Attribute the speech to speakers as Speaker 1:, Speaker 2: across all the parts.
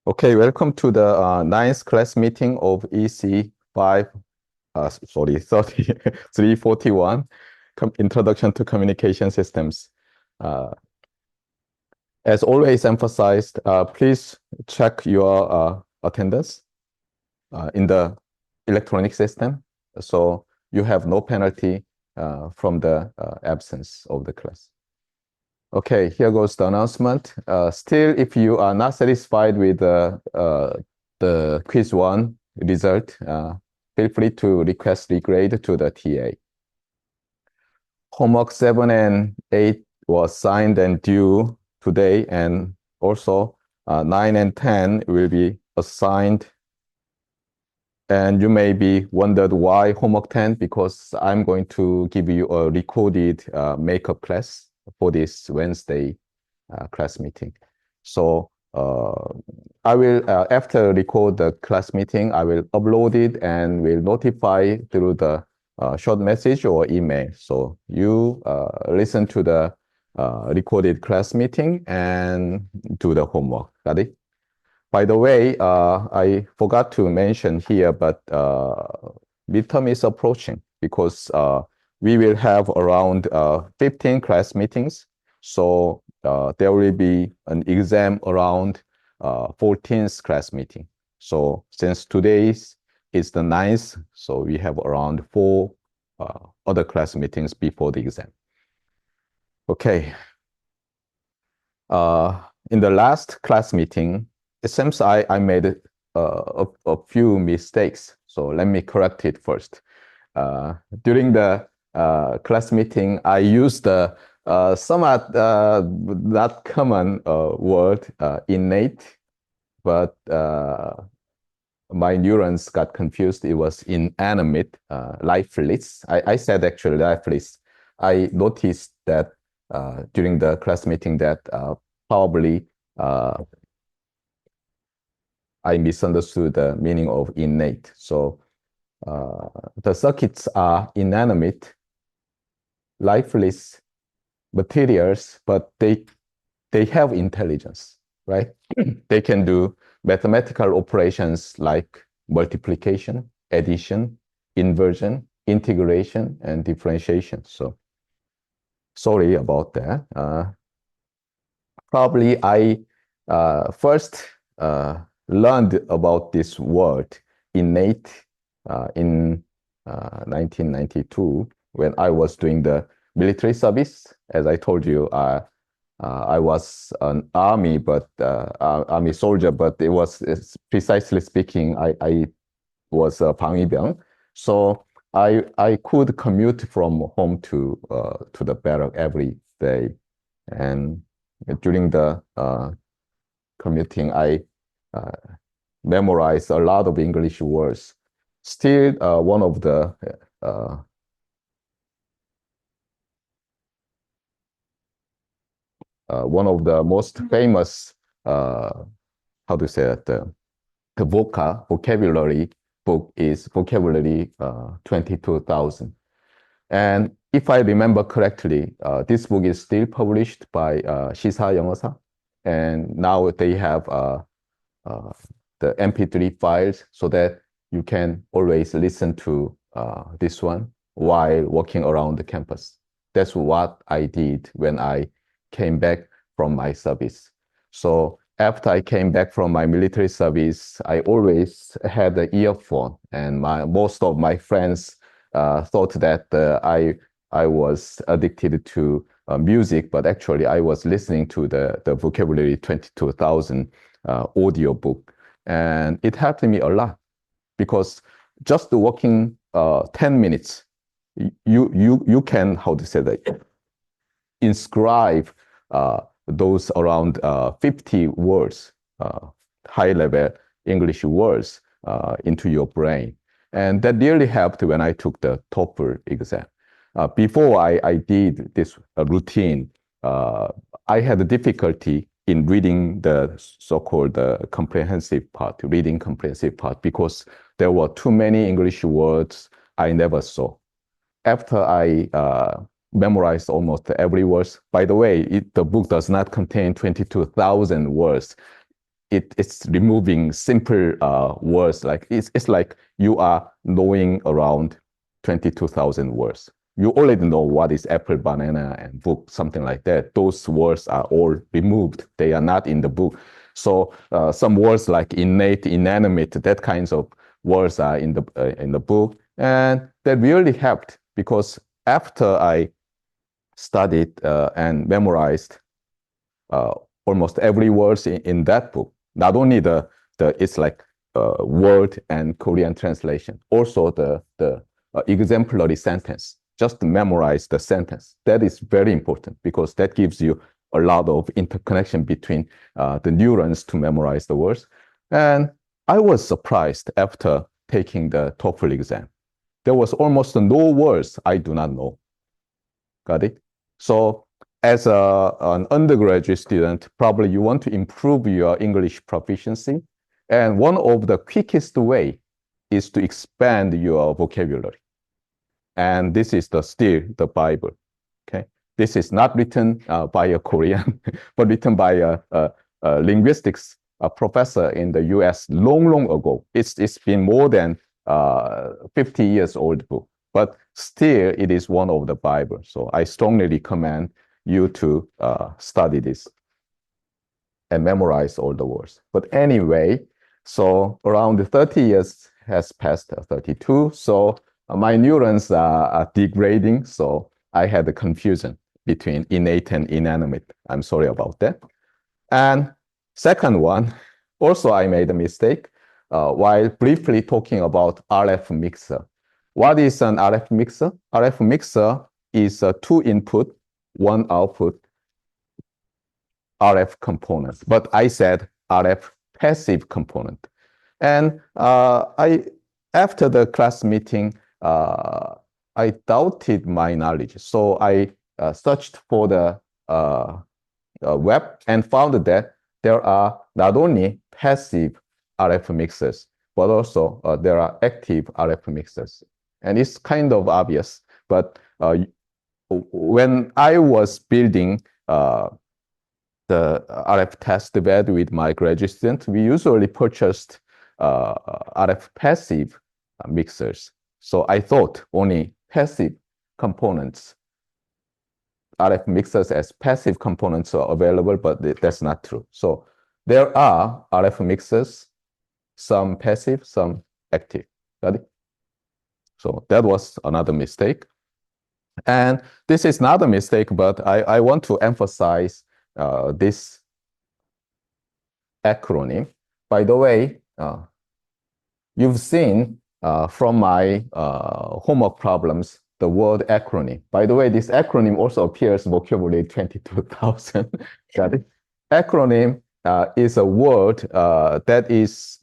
Speaker 1: Okay, welcome to the ninth class meeting of EECE 341, Introduction to Communication Systems. As always emphasized, please check your attendance in the electronic system, so you have no penalty from the absence of the class. Okay, here goes the announcement. Still, if you are not satisfied with the quiz 1 result, feel free to request regrade to the TA. Homework 7 and 8 was signed and due today, and also 9 and 10 will be assigned. And you may be wondered why homework 10, because I'm going to give you a recorded makeup class for this Wednesday class meeting. So I will, after record the class meeting, I will upload it and will notify through the short message or email. So you listen to the recorded class meeting and do the homework. Got it? By the way, I forgot to mention here, but midterm is approaching because we will have around 15 class meetings. So there will be an exam around 14th class meeting. So since today's is the 9th, so we have around 4 other class meetings before the exam. Okay. In the last class meeting, it seems I made a few mistakes. So let me correct it first. During the class meeting, I used the somewhat not common word, innate, but my neurons got confused. It was inanimate, lifeless. I said actually lifeless. I noticed that during the class meeting that probably I misunderstood the meaning of innate. So the circuits are inanimate, lifeless materials, but they have intelligence, right? They can do mathematical operations like multiplication, addition, inversion, integration, and differentiation. So sorry about that. Probably I first learned about this word innate in 1992 when I was doing the military service. As I told you, I was an army, but army soldier, but it was precisely speaking, I was a 방위병. So I could commute from home to the barrack every day, and during the commuting, I memorized a lot of English words. Still, one of the most famous, how to say it, the vocabulary book is Vocabulary 22,000. And if I remember correctly, this book is still published by 시사 영어사, and now they have the MP3 files so that you can always listen to this one while walking around the campus. That's what I did when I came back from my service. So after I came back from my military service, I always had the earphone, and most of my friends thought that I was addicted to music, but actually I was listening to the Vocabulary 22,000 audio book, and it helped me a lot because just walking 10 minutes, you can, how to say that, inscribe those around 50 words, high-level English words into your brain. And that really helped when I took the TOEFL exam. Before I did this routine, I had a difficulty in reading the so-called comprehensive part, reading comprehensive part, because there were too many English words I never saw. After I memorized almost every word. By the way, the book does not contain 22,000 words. it's removing simple words. Like it's like you are knowing around 22,000 words. You already know what is apple, banana, and book, something like that. Those words are all removed. They are not in the book. So some words like innate, inanimate, that kinds of words are in the book, and that really helped, because after I studied and memorized almost every word in that book, not only the it's like word and Korean translation, also the exemplary sentence. Just memorize the sentence. That is very important, because that gives you a lot of interconnection between the neurons to memorize the words. And I was surprised after taking the TOEFL exam. There was almost no words I do not know. Got it? So as an undergraduate student, probably you want to improve your English proficiency. And one of the quickest way is to expand your vocabulary. And this is still the Bible. Okay, this is not written by a Korean, but written by a linguistics professor in the U.S. long ago. It's been more than 50 years old book, but still it is one of the Bible. So I strongly recommend you to study this and memorize all the words. But anyway, so around 30 years has passed, 32. So my neurons are degrading. So I had a confusion between innate and inanimate. I'm sorry about that. And second one, also I made a mistake while briefly talking about RF mixer. What is an RF mixer? RF mixer is a 2 input, 1 output RF component, but I said RF passive component. And after the class meeting, I doubted my knowledge. So I searched for the web and found that there are not only passive RF mixers, but also there are active RF mixers. And it's kind of obvious, but when I was building the RF test bed with my graduate student, we usually purchased RF passive mixers. So I thought only passive components, RF mixers as passive components are available, but that's not true. So there are RF mixers, some passive, some active. Got it? So that was another mistake. And this is not a mistake, but I want to emphasize this acronym. By the way, you've seen from my homework problems the word acronym. By the way, this acronym also appears vocabulary 22,000. Got it? Acronym is a word that is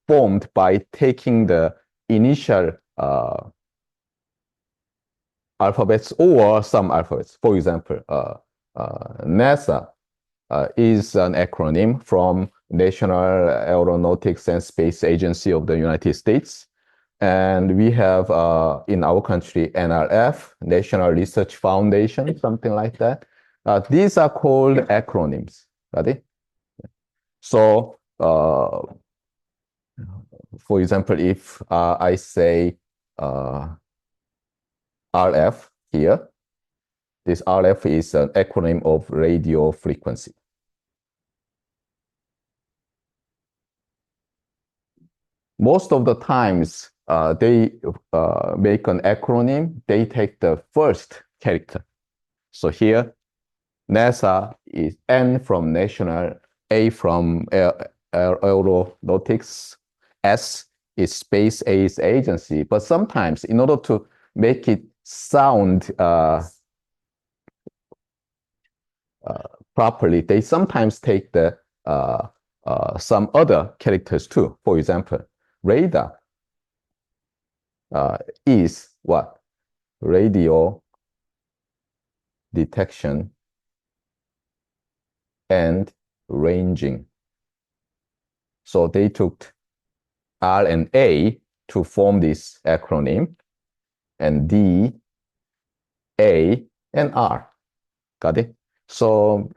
Speaker 1: formed by taking the initial alphabets or some alphabets. For example, NASA is an acronym from National Aeronautics and Space Agency of the United States. And we have in our country, NRF, National Research Foundation, something like that. These are called acronyms. Got it? So, for example, if I say RF here, this RF is an acronym of radio frequency. Most of the times, they make an acronym, they take the first character. So here, NASA is N from National, A from Aeronautics, S is Space Agency. But sometimes, in order to make it sound properly, they sometimes take the some other characters too. For example, radar is what? Radio detection and ranging. So they took R and A to form this acronym, and D, A, and R. Got it? So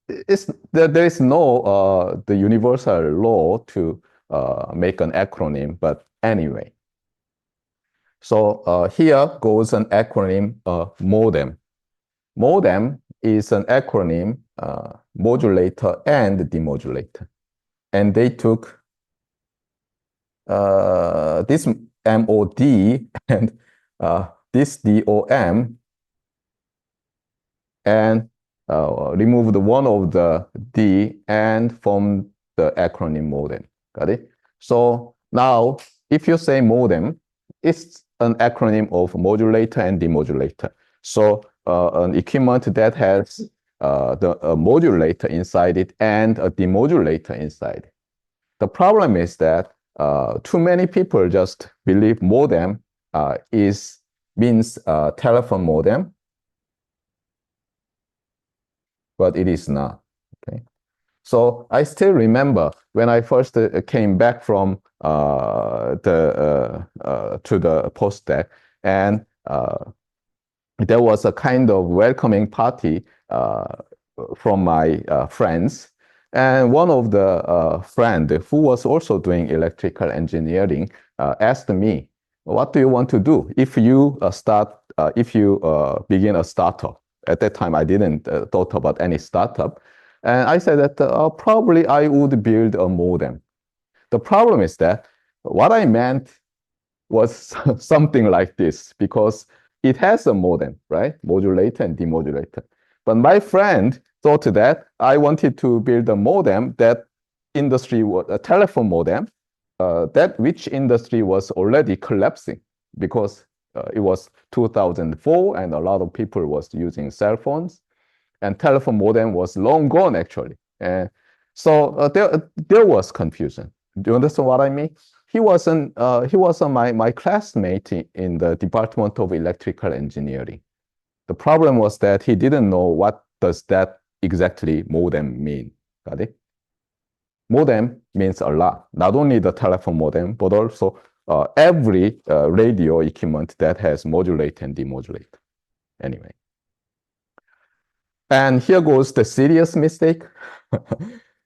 Speaker 1: there is no the universal law to make an acronym, but anyway. So here goes an acronym, modem. Modem is an acronym, modulator and demodulator. And they took this MOD and this DOM and removed one of the D and formed the acronym modem. Got it? So now, if you say modem, it's an acronym of modulator and demodulator. So an equipment that has a modulator inside it and a demodulator inside. The problem is that too many people just believe modem means telephone modem, but it is not. Okay. So I still remember when I first came back from to the postdoc, and there was a kind of welcoming party from my friends. And one of the friend who was also doing electrical engineering asked me, "What do you want to do if you begin a startup?" At that time, I didn't thought about any startup, and I said that probably I would build a modem. The problem is that what I meant was something like this, because it has a modem, right? Modulator and demodulator. But my friend thought that I wanted to build a modem that industry was a telephone modem, that which industry was already collapsing because it was 2004 and a lot of people was using cell phones, and telephone modem was long gone actually. And so there was confusion. Do you understand what I mean? He was my classmate in the Department of Electrical Engineering. The problem was that he didn't know what does that exactly modem mean. Got it? Modem means a lot, not only the telephone modem, but also every radio equipment that has modulator and demodulator. Anyway. And here goes the serious mistake.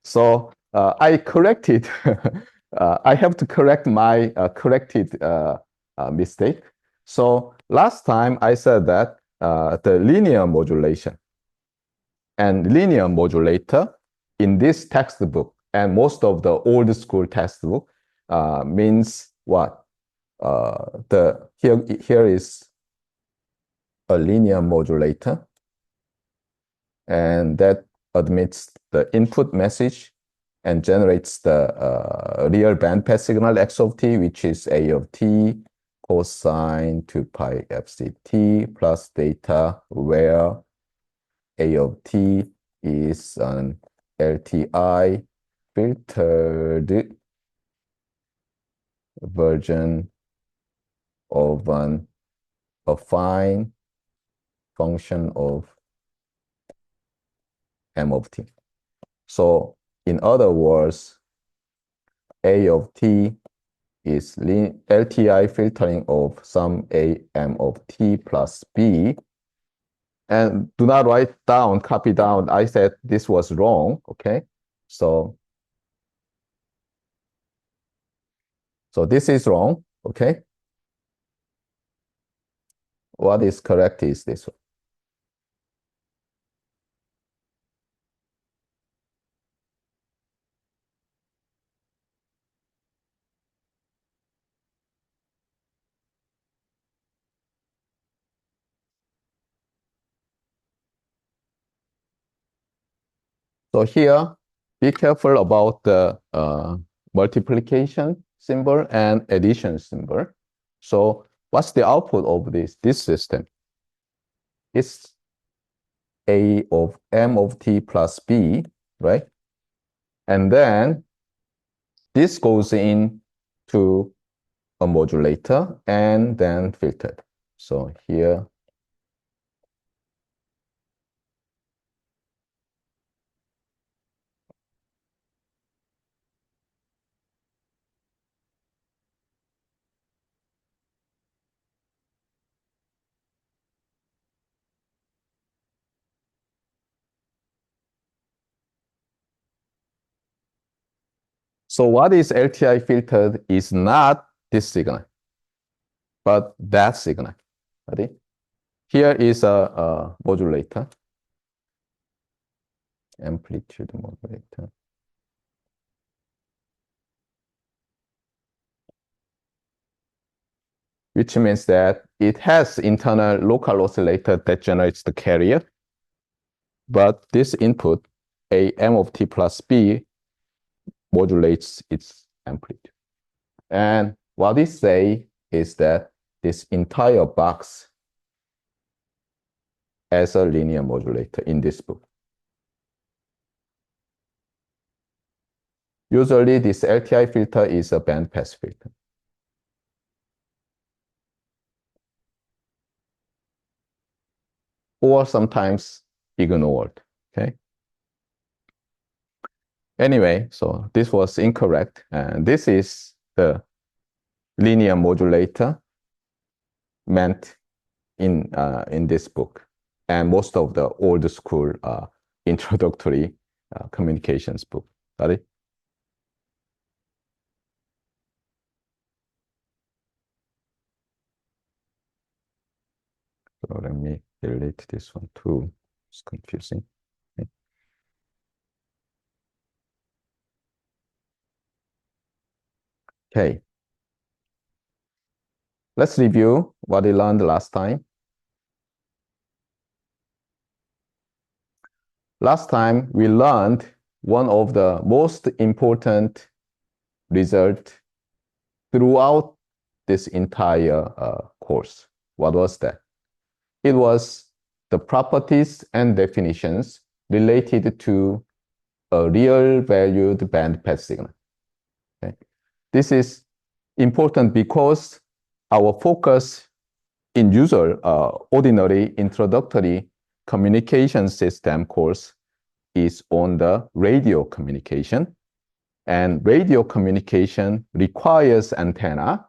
Speaker 1: So I corrected, I have to correct my corrected mistake. So last time I said that the linear modulation and linear modulator in this textbook and most of the old school textbook means what? Here is a linear modulator, and that admits the input message and generates the real bandpass signal x of t, which is a of t cosine 2 pi fct plus theta, where a of t is an LTI filtered version of an affine function of m of t. So in other words, a of t is LTI filtering of some a m of t plus b. And do not write down, copy down. I said this was wrong, okay? So this is wrong, okay? What is correct is this one. So here, be careful about the multiplication symbol and addition symbol. So what's the output of this system? It's a of m of t plus b, right? And then this goes into a modulator and then filtered. So here, So what is LTI filtered is not this signal, but that signal. Ready? Here is a modulator, amplitude modulator. Which means that it has internal local oscillator that generates the carrier, but this input, a m of t plus b, modulates its amplitude. And what they say is that this entire box as a linear modulator in this book. Usually this LTI filter is a bandpass filter. Or sometimes ignored, okay? Anyway, so this was incorrect. And this is the linear modulator meant in this book. And most of the old school introductory communications book. Got it? So let me delete this one too. It's confusing. Okay. Let's review what we learned last time. Last time, we learned one of the most important results throughout this entire course. What was that? It was the properties and definitions related to a real valued bandpass signal. Okay. This is important because our focus in usual ordinary introductory communication system course is on the radio communication. And radio communication requires antenna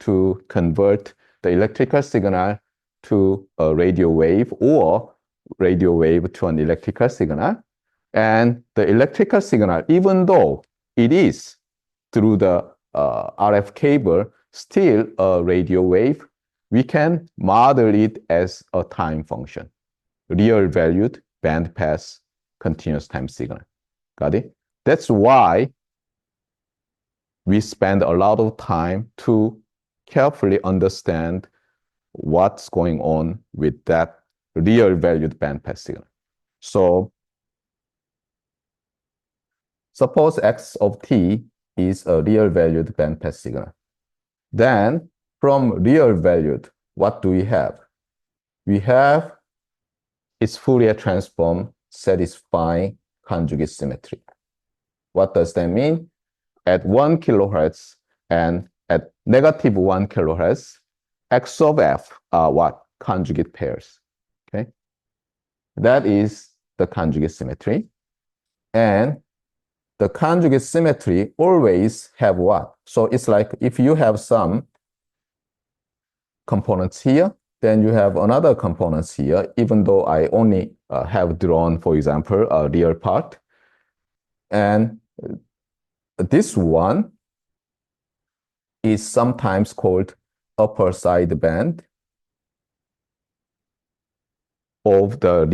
Speaker 1: to convert the electrical signal to a radio wave or radio wave to an electrical signal. And the electrical signal, even though it is through the RF cable, still a radio wave, we can model it as a time function, real valued bandpass continuous time signal. Got it? That's why we spend a lot of time to carefully understand what's going on with that real valued bandpass signal. So suppose x of t is a real valued bandpass signal. Then from real valued, what do we have? We have its Fourier transform satisfying conjugate symmetry. What does that mean? At 1 kilohertz and at -1 kilohertz, x of f are what? Conjugate pairs. Okay? That is the conjugate symmetry. And the conjugate symmetry always have what? So it's like if you have some components here, then you have another components here, even though I only have drawn, for example, a real part. And this one is sometimes called upper sideband of the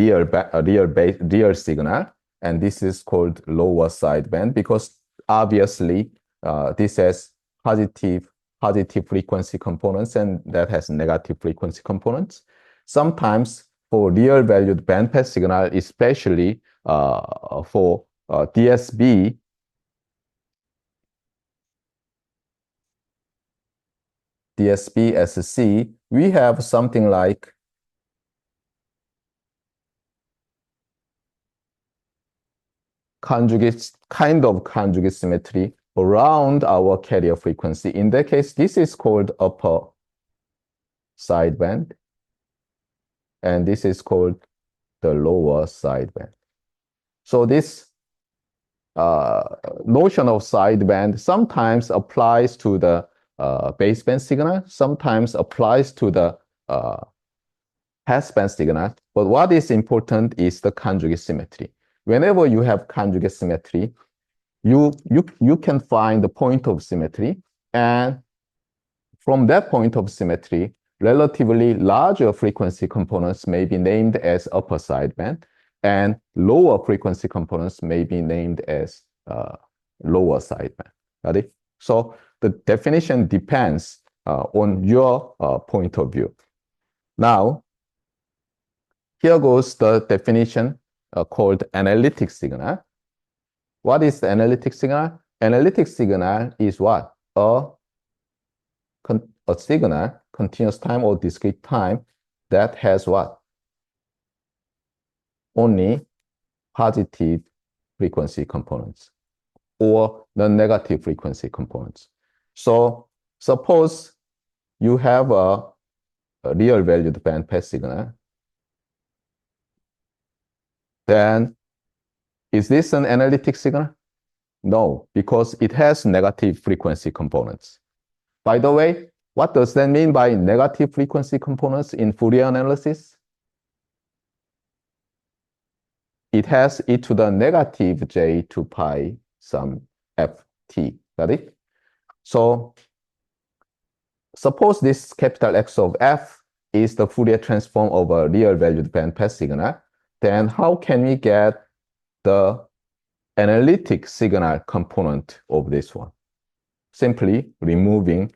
Speaker 1: real signal. And this is called lower sideband because obviously this has positive frequency components and that has negative frequency components. Sometimes for real valued bandpass signal, especially for DSB-SC, we have something like kind of conjugate symmetry around our carrier frequency. In that case, this is called upper sideband, and this is called the lower sideband. So this notion of sideband sometimes applies to the baseband signal, sometimes applies to the passband signal. But what is important is the conjugate symmetry. Whenever you have conjugate symmetry, you can find the point of symmetry, and from that point of symmetry, relatively larger frequency components may be named as upper sideband, and lower frequency components may be named as lower sideband. Got it? So the definition depends on your point of view. Now, here goes the definition called analytic signal. What is the analytic signal? Analytic signal is what? A signal, continuous time or discrete time, that has what? Only positive frequency components or non-negative frequency components. So suppose you have a real valued bandpass signal, then is this an analytic signal? No, because it has negative frequency components. By the way, what does that mean by negative frequency components in Fourier analysis? It has e to the negative j to pi some ft. Got it? So suppose this capital X of f is the Fourier transform of a real valued bandpass signal, then how can we get the analytic signal component of this one? Simply removing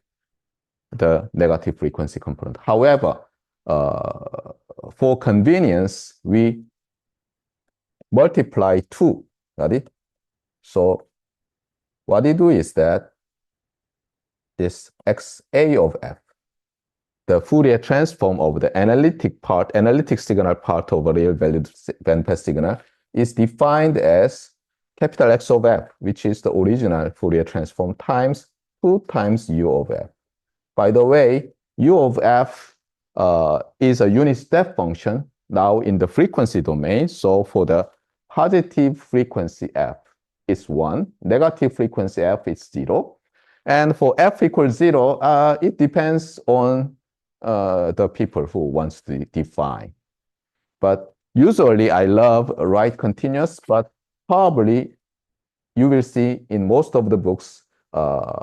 Speaker 1: the negative frequency component. However, for convenience, we multiply 2. Got it? So what we do is that this xa of f, the Fourier transform of the analytic signal part of a real valued bandpass signal, is defined as capital X of f, which is the original Fourier transform, times 2 times u of f. By the way, u of f is a unit step function now in the frequency domain. So for the positive frequency f, it's 1. Negative frequency f is 0. And for f equals 0, it depends on the people who wants to define. But usually I love right continuous, but probably you will see in most of the books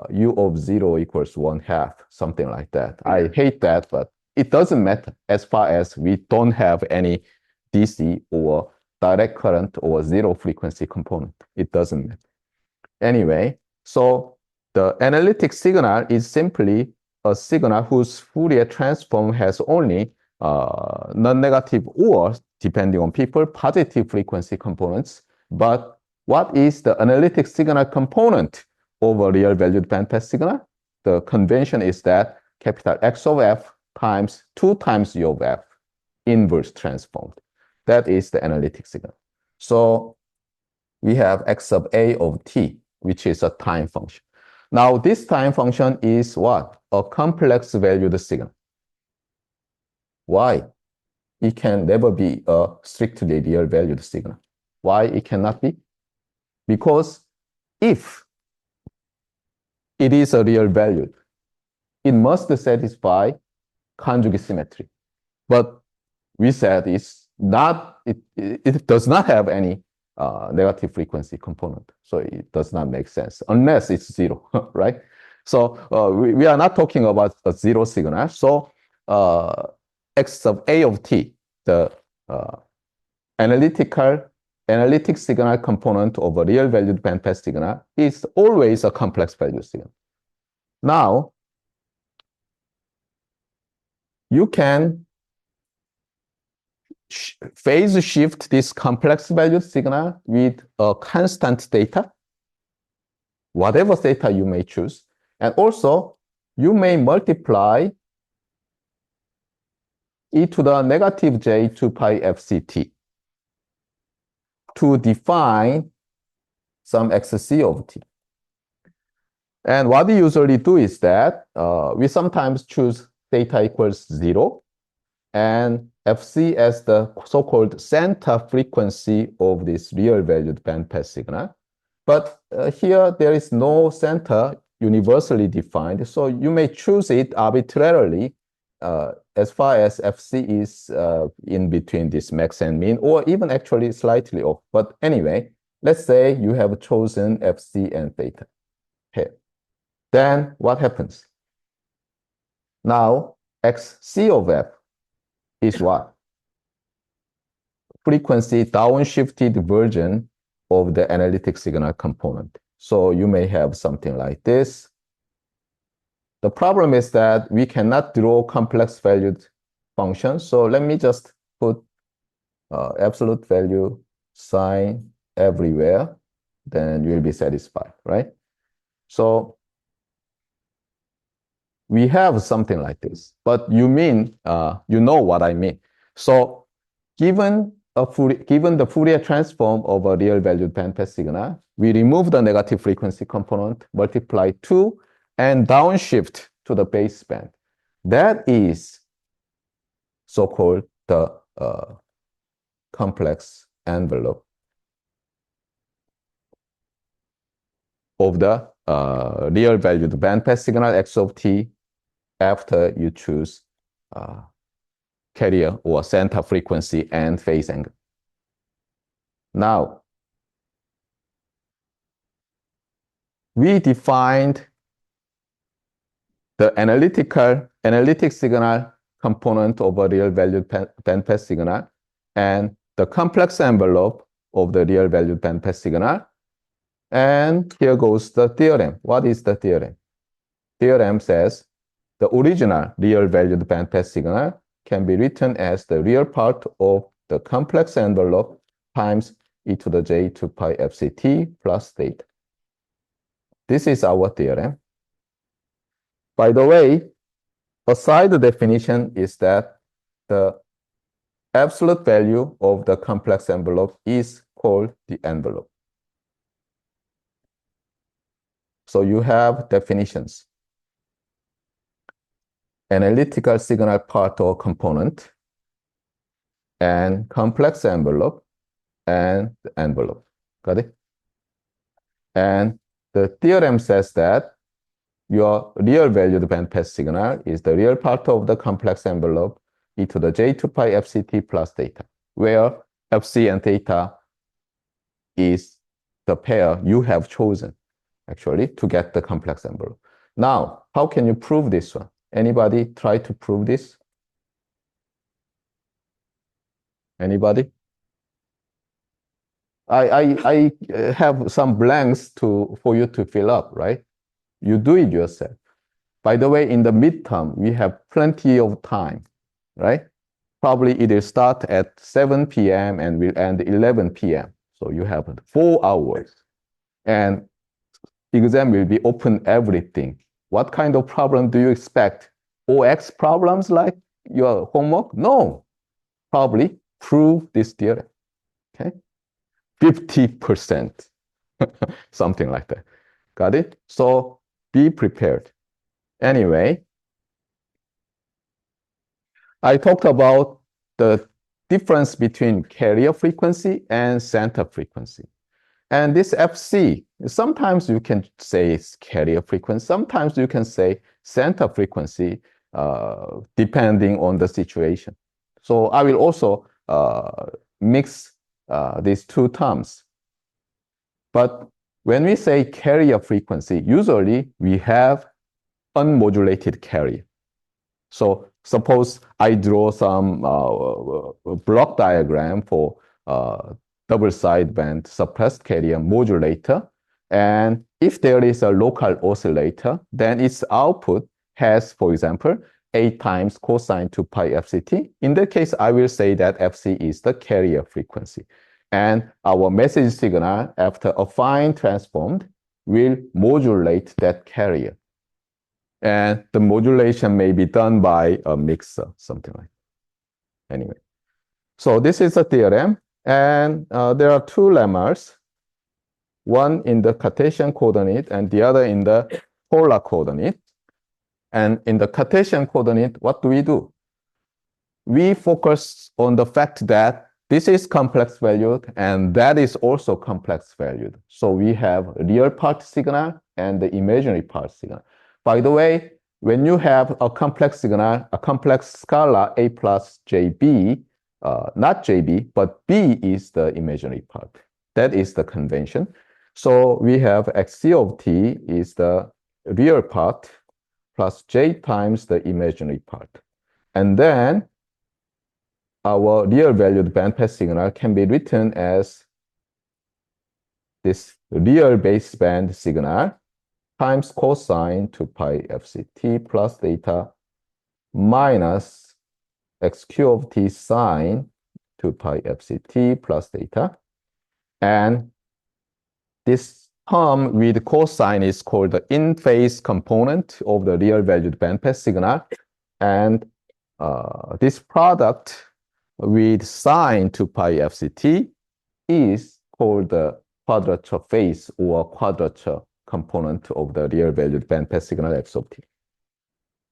Speaker 1: u of 0 equals 1/2, something like that. I hate that, but it doesn't matter as far as we don't have any DC or direct current or zero frequency component. It doesn't matter. Anyway, so the analytic signal is simply a signal whose Fourier transform has only non-negative or, depending on people, positive frequency components. But what is the analytic signal component of a real valued bandpass signal? The convention is that capital X of f times 2 times u of f inverse transformed. That is the analytic signal. So we have x sub a of t, which is a time function. Now this time function is what? A complex valued signal. Why? It can never be a strictly real valued signal. Why it cannot be? Because if it is a real valued, it must satisfy conjugate symmetry. But we said it's not, it does not have any negative frequency component. So it does not make sense unless it's 0, right? So we are not talking about a 0 signal. So x sub a of t, the analytic signal component of a real valued bandpass signal, is always a complex value signal. Now, you can phase shift this complex valued signal with a constant theta, whatever theta you may choose. And also, you may multiply e to the negative j 2 pi fct to define some xc of t. And what we usually do is that we sometimes choose theta equals 0 and fc as the so-called center frequency of this real valued bandpass signal. But here there is no center universally defined, so you may choose it arbitrarily as far as fc is in between this max and min, or even actually slightly off. But anyway, let's say you have chosen FC and theta here. Then what happens? Now, XC of F is what? Frequency downshifted version of the analytic signal component. So you may have something like this. The problem is that we cannot draw complex valued functions. So let me just put absolute value sign everywhere. Then you'll be satisfied, right? So we have something like this, but you mean, you know what I mean. So given the Fourier transform of a real valued bandpass signal, we remove the negative frequency component, multiply 2, and downshift to the baseband. That is so-called the complex envelope of the real valued bandpass signal x of t after you choose carrier or center frequency and phase angle. Now, we defined the analytic signal component of a real valued bandpass signal and the complex envelope of the real valued bandpass signal. And here goes the theorem. What is the theorem? Theorem says the original real valued bandpass signal can be written as the real part of the complex envelope times e to the j 2 pi fct plus theta. This is our theorem. By the way, a side definition is that the absolute value of the complex envelope is called the envelope. So you have definitions. Analytical signal part or component, and complex envelope, and the envelope. Got it? And the theorem says that your real valued bandpass signal is the real part of the complex envelope e to the j 2 pi fct plus theta, where fc and theta is the pair you have chosen, actually, to get the complex envelope. Now, how can you prove this one? Anybody try to prove this? Anybody? I have some blanks for you to fill up, right? You do it yourself. By the way, in the midterm, we have plenty of time, right? Probably it will start at 7 p.m. and will end 11 p.m. So you have 4 hours. And exam will be open everything. What kind of problem do you expect? OX problems like your homework? No. Probably prove this theorem. Okay? 50%. Something like that. Got it? So be prepared. Anyway, I talked about the difference between carrier frequency and center frequency. And this FC, sometimes you can say it's carrier frequency, sometimes you can say center frequency, depending on the situation. So I will also mix these two terms. But when we say carrier frequency, usually we have unmodulated carrier. So suppose I draw some block diagram for double sideband suppressed carrier modulator. And if there is a local oscillator, then its output has, for example, 8 times cosine 2 pi fct. In that case, I will say that fc is the carrier frequency. And our message signal, after affine transformed, will modulate that carrier. And the modulation may be done by a mixer, something like that. Anyway, so this is a theorem. And there are 2 lemmas, one in the Cartesian coordinate and the other in the polar coordinate. And in the Cartesian coordinate, what do? We focus on the fact that this is complex valued and that is also complex valued. So we have real part signal and the imaginary part signal. By the way, when you have a complex signal, a complex scalar A plus JB, not JB, but B is the imaginary part. That is the convention. So we have xc of t is the real part plus j times the imaginary part. And then our real valued bandpass signal can be written as this real baseband signal times cosine 2 pi fct plus theta minus xq of t sine 2 pi fct plus theta. And this term with cosine is called the in-phase component of the real valued bandpass signal. And this product with sine 2 pi fct is called the quadrature phase or quadrature component of the real valued bandpass signal x of t.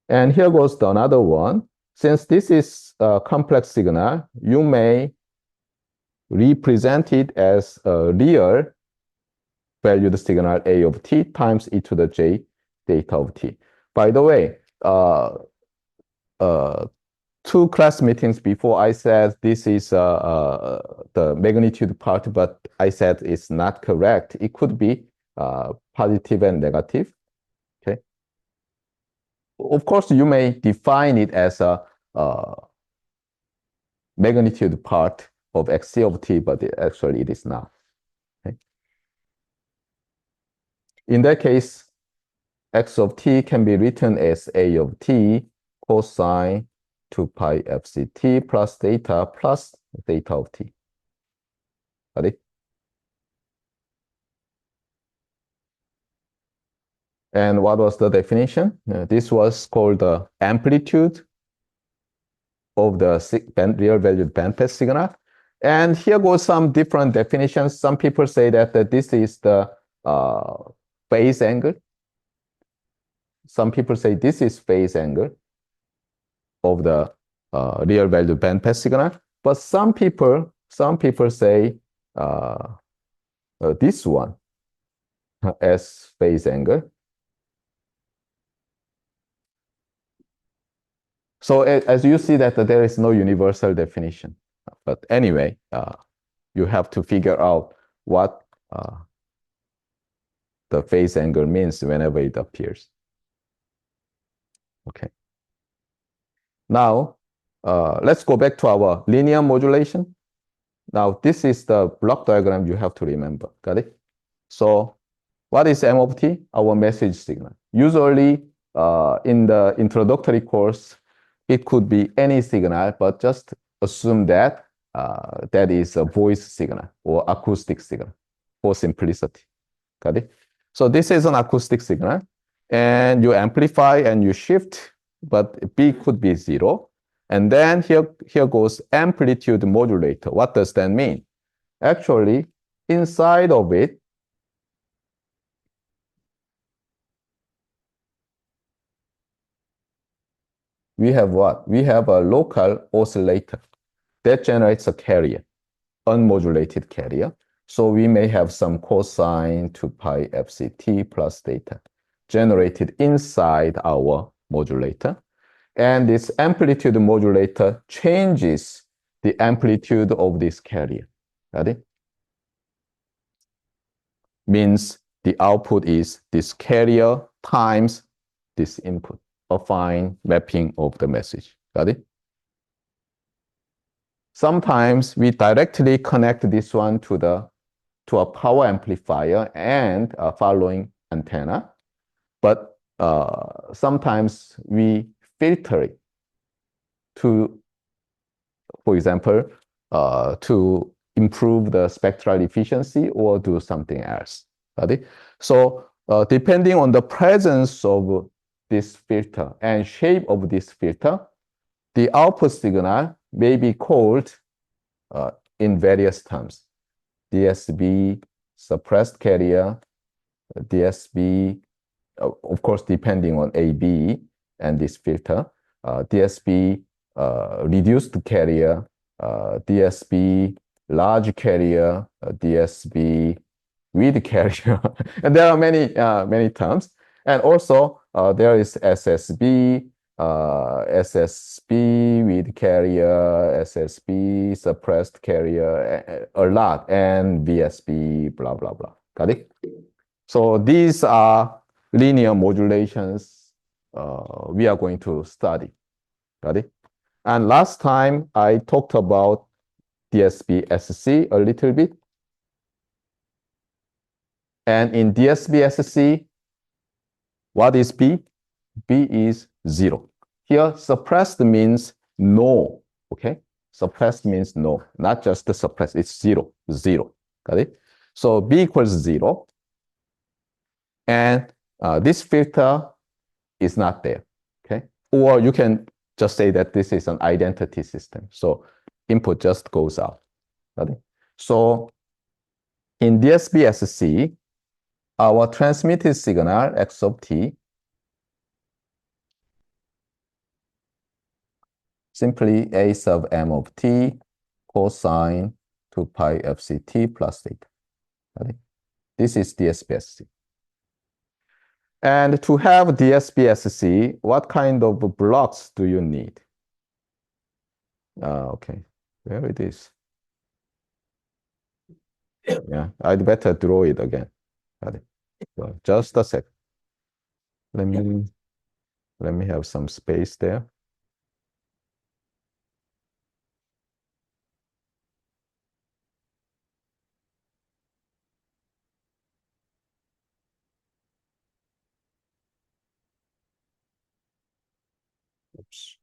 Speaker 1: And here goes another one. Since this is a complex signal, you may represent it as a real valued signal a of t times e to the j theta of t. By the way, 2 class meetings before I said this is the magnitude part, but I said it's not correct. It could be positive and negative. Okay. Of course, you may define it as a magnitude part of xc of t, but actually it is not. Okay. In that case, x of t can be written as a of t cosine 2 pi fct plus theta of t. Got it? And what was the definition? This was called the amplitude of the real valued bandpass signal. And here goes some different definitions. Some people say that this is the phase angle. Some people say this is phase angle of the real valued bandpass signal. But some people say this one as phase angle. So as you see that there is no universal definition. But anyway, you have to figure out what the phase angle means whenever it appears. Okay. Now, let's go back to our linear modulation. Now, this is the block diagram you have to remember. Got it? So, what is M of t? Our message signal. Usually, in the introductory course, it could be any signal, but just assume that that is a voice signal or acoustic signal for simplicity. Got it? So this is an acoustic signal, and you amplify and you shift, but B could be 0. And then here goes amplitude modulator. What does that mean? Actually, inside of it, we have what? We have a local oscillator that generates a carrier, unmodulated carrier. So we may have some cosine 2 pi fct plus theta generated inside our modulator. And this amplitude modulator changes the amplitude of this carrier. Got it? Means the output is this carrier times this input, a fine mapping of the message. Got it? Sometimes we directly connect this one to a power amplifier and a following antenna, but sometimes we filter it to, for example, to improve the spectral efficiency or do something else. Got it? So depending on the presence of this filter and shape of this filter, the output signal may be called in various terms. DSB suppressed carrier, DSB, of course, depending on AB and this filter, DSB reduced carrier, DSB large carrier, DSB with carrier, and there are many terms. And also there is SSB, SSB with carrier, SSB suppressed carrier, a lot, and VSB, blah, blah, blah. Got it? So these are linear modulations we are going to study. Got it? And last time I talked about DSB-SC a little bit. And in DSB-SC, what is B? B is 0. Here, suppressed means no, okay? Suppressed means no, not just the suppressed, it's 0, 0. Got it? So B equals 0. And this filter is not there, okay? Or you can just say that this is an identity system. So input just goes out. Got it? So in DSB-SC, our transmitted signal x of t simply a sub m of t cosine 2 pi fct plus theta. Right? This is DSB-SC. And to have DSB-SC, what kind of blocks do you need? Okay, where it is? Yeah, I'd better draw it again. Got it. So just a sec. Let me have some space there. Oops.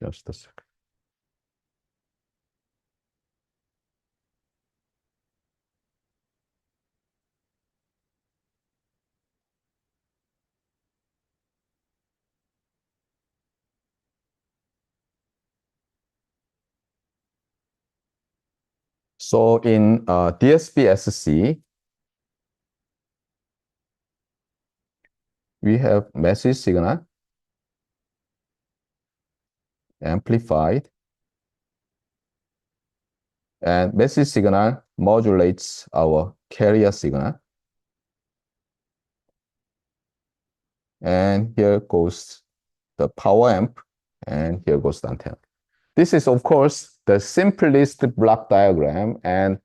Speaker 1: Just a second. So in DSB-SC, we have message signal amplified, and message signal modulates our carrier signal. And here goes the power amp, and here goes the antenna. This is, of course, the simplest block diagram, and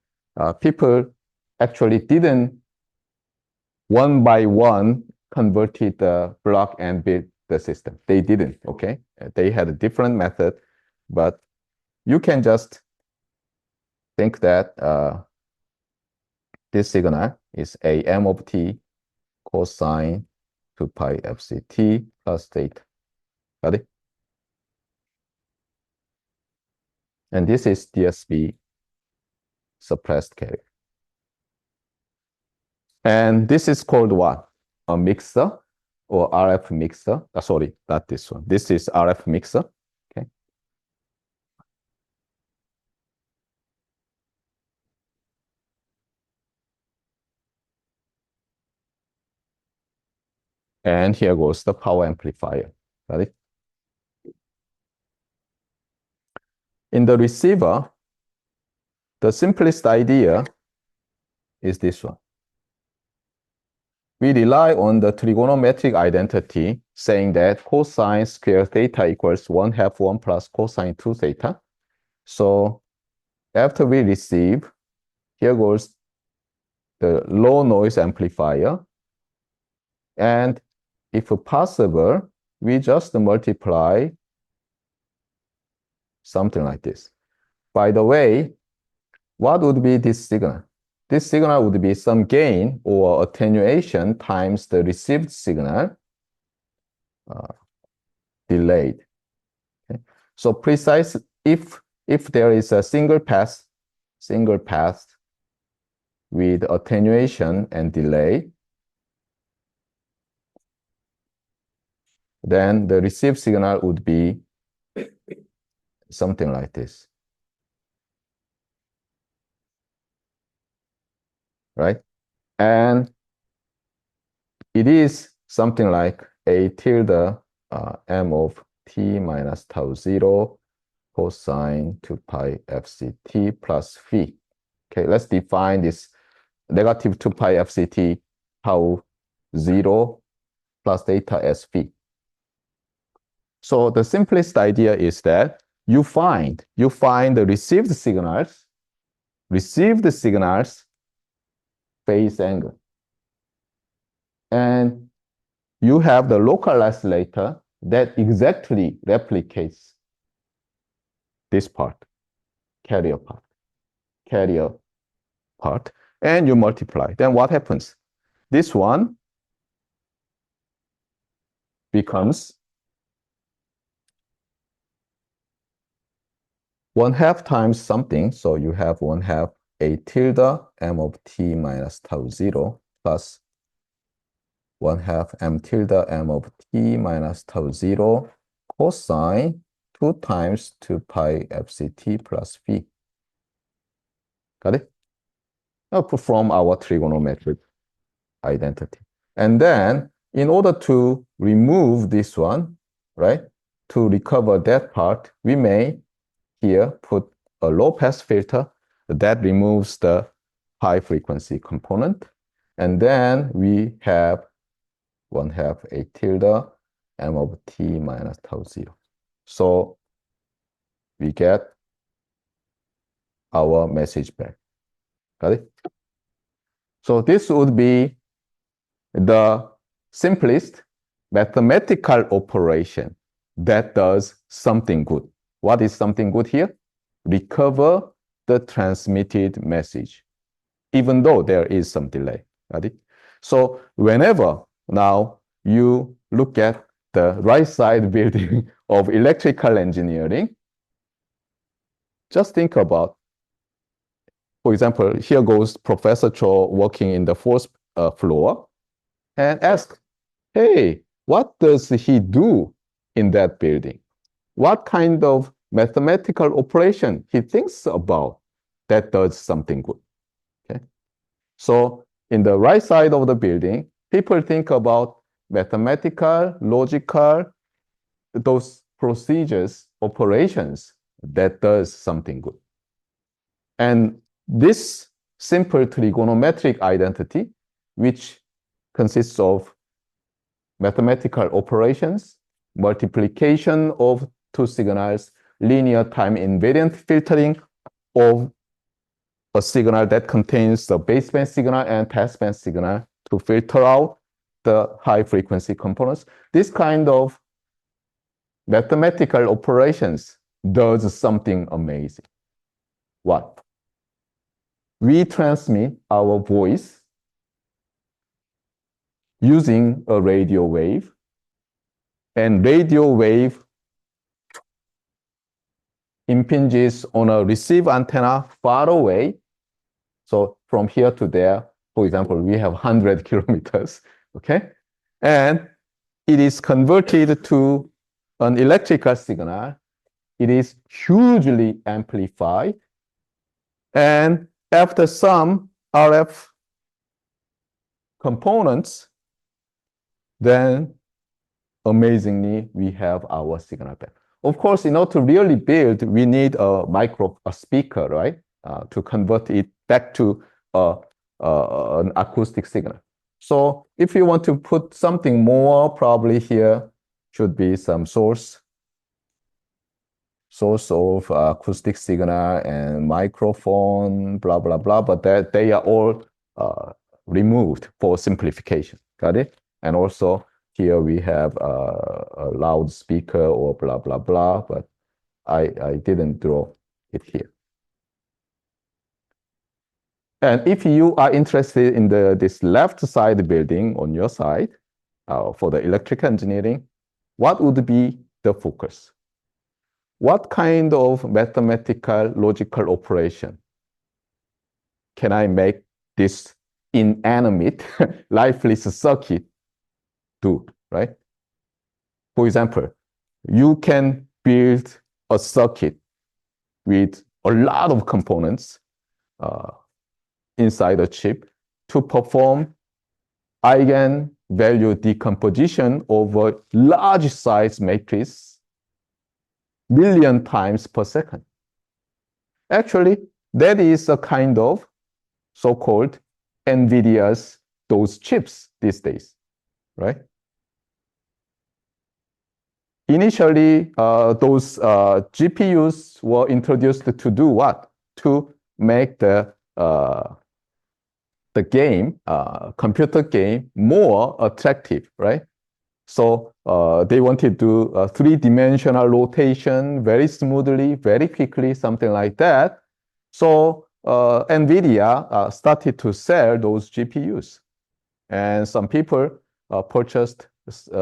Speaker 1: people actually didn't one by one converted the block and build the system. They didn't, okay? They had a different method, but you can just think that this signal is a m of t cosine 2 pi fct plus theta. Got it? And this is DSB suppressed carrier. And this is called what? A mixer or RF mixer. Sorry, not this one. This is RF mixer. Okay. And here goes the power amplifier. Got it? In the receiver, the simplest idea is this one. We rely on the trigonometric identity saying that cosine square theta equals 1/2 1 plus cosine 2 theta. So after we receive, here goes the low noise amplifier. And if possible, we just multiply something like this. By the way, what would be this signal? This signal would be some gain or attenuation times the received signal delayed. Okay. So precise, if there is a single path with attenuation and delay, then the received signal would be something like this. Right? And it is something like a tilde m of t minus tau 0 cosine 2 pi fct plus phi. Okay, let's define this negative 2 pi FCT tau 0 plus data SV. So the simplest idea is that you find the received signals phase angle. And you have the local oscillator that exactly replicates this part, carrier part, and you multiply. Then what happens? This one becomes 1/2 times something, so you have 1/2 a tilde m of t minus tau 0 plus 1/2 m tilde m of t minus tau 0 cosine 2 times 2 pi fct plus v. Got it? Now from our trigonometric identity. And then in order to remove this one, right, to recover that part, we may here put a low pass filter that removes the high frequency component. And then we have 1/2 a tilde m of t minus tau 0. So we get our message back. Got it? So this would be the simplest mathematical operation that does something good. What is something good here? Recover the transmitted message, even though there is some delay. Got it? So whenever now you look at the right side building of electrical engineering, just think about, for example, here goes Professor Cho working in the 4th floor and ask, hey, what does he do in that building? What kind of mathematical operation he thinks about that does something good? Okay. So in the right side of the building, people think about mathematical, logical, those procedures, operations that does something good. And this simple trigonometric identity, which consists of mathematical operations, multiplication of two signals, linear time invariant filtering of a signal that contains the baseband signal and passband signal to filter out the high frequency components. This kind of mathematical operations does something amazing. What? We transmit our voice using a radio wave, and radio wave impinges on a receive antenna far away. So from here to there, for example, we have 100 kilometers, okay? And it is converted to an electrical signal. It is hugely amplified. And after some RF components, then amazingly, we have our signal back. Of course, in order to really build, we need a speaker, right? To convert it back to an acoustic signal. So if you want to put something more, probably here should be some source of acoustic signal and microphone, blah, blah, blah, but that they are all removed for simplification. Got it? And also here we have a loudspeaker or blah, blah, blah, but I didn't draw it here. And if you are interested in this left side building on your side for the electrical engineering, what would be the focus? What kind of mathematical logical operation can I make this inanimate, lifeless circuit do, right? For example, you can build a circuit with a lot of components inside a chip to perform eigenvalue decomposition over large size matrix million times per second. Actually, That is a kind of so-called NVIDIA's those chips these days, right? Initially, those GPUs were introduced to do what? To make the game, computer game, more attractive, right? So they wanted to do three-dimensional rotation very smoothly, very quickly, something like that. So NVIDIA started to sell those GPUs. And some people purchased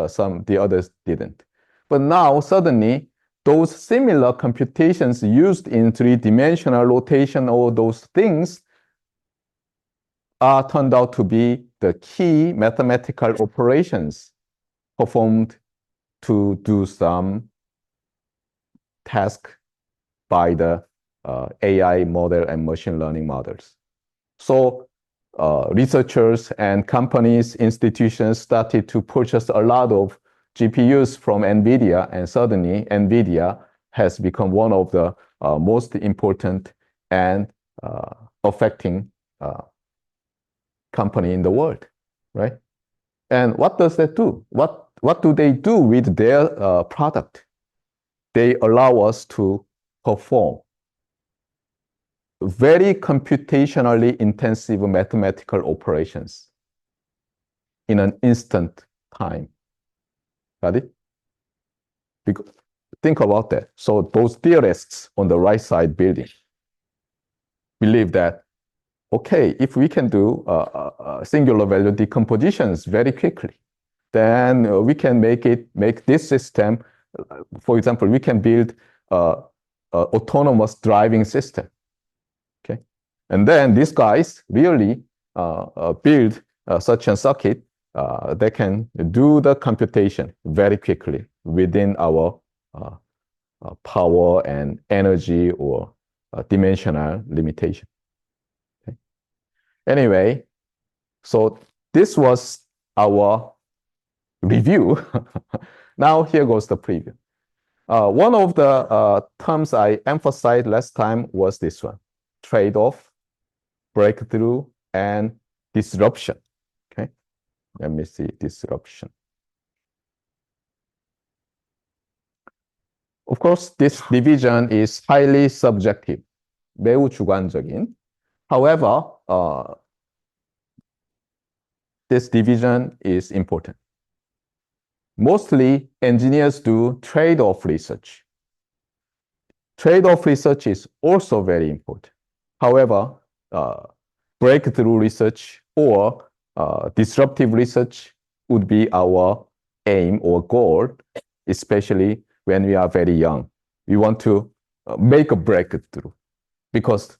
Speaker 1: some, the others didn't. But now suddenly, those similar computations used in three-dimensional rotation, all those things are turned out to be the key mathematical operations performed to do some task by the AI model and machine learning models. So researchers and companies, institutions started to purchase a lot of GPUs from NVIDIA, and suddenly NVIDIA has become one of the most important and affecting company in the world, right? And what does that do? What do they do with their product? They allow us to perform very computationally intensive mathematical operations in an instant time. Got it? Because, think about that. So those theorists on the right side building believe that, okay, if we can do singular value decompositions very quickly, then we can make this system, for example, we can build autonomous driving system. Okay, and then these guys really build such a circuit that can do the computation very quickly within our power and energy or dimensional limitation. Okay. Anyway, so this was our review. Now here goes the preview. One of the terms I emphasized last time was this one: trade-off, breakthrough, and disruption. Okay, let me see, disruption. Of course, this division is highly subjective, 매우 주관적인. However, this division is important. Mostly, engineers do trade-off research. Trade-off research is also very important. However, breakthrough research or disruptive research would be our aim or goal, especially when we are very young. We want to make a breakthrough, because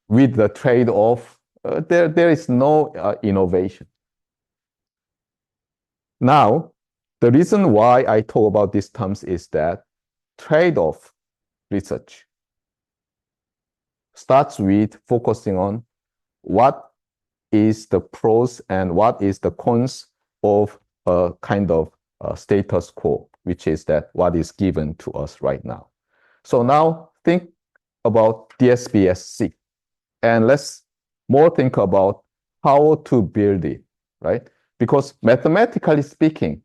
Speaker 1: with the trade-off, there is no innovation. Now, the reason why I talk about these terms is that trade-off research starts with focusing on what is the pros and what is the cons of a kind of status quo, which is that what is given to us right now. So now think about DSB-SC, and let's more think about how to build it, right? Because mathematically speaking,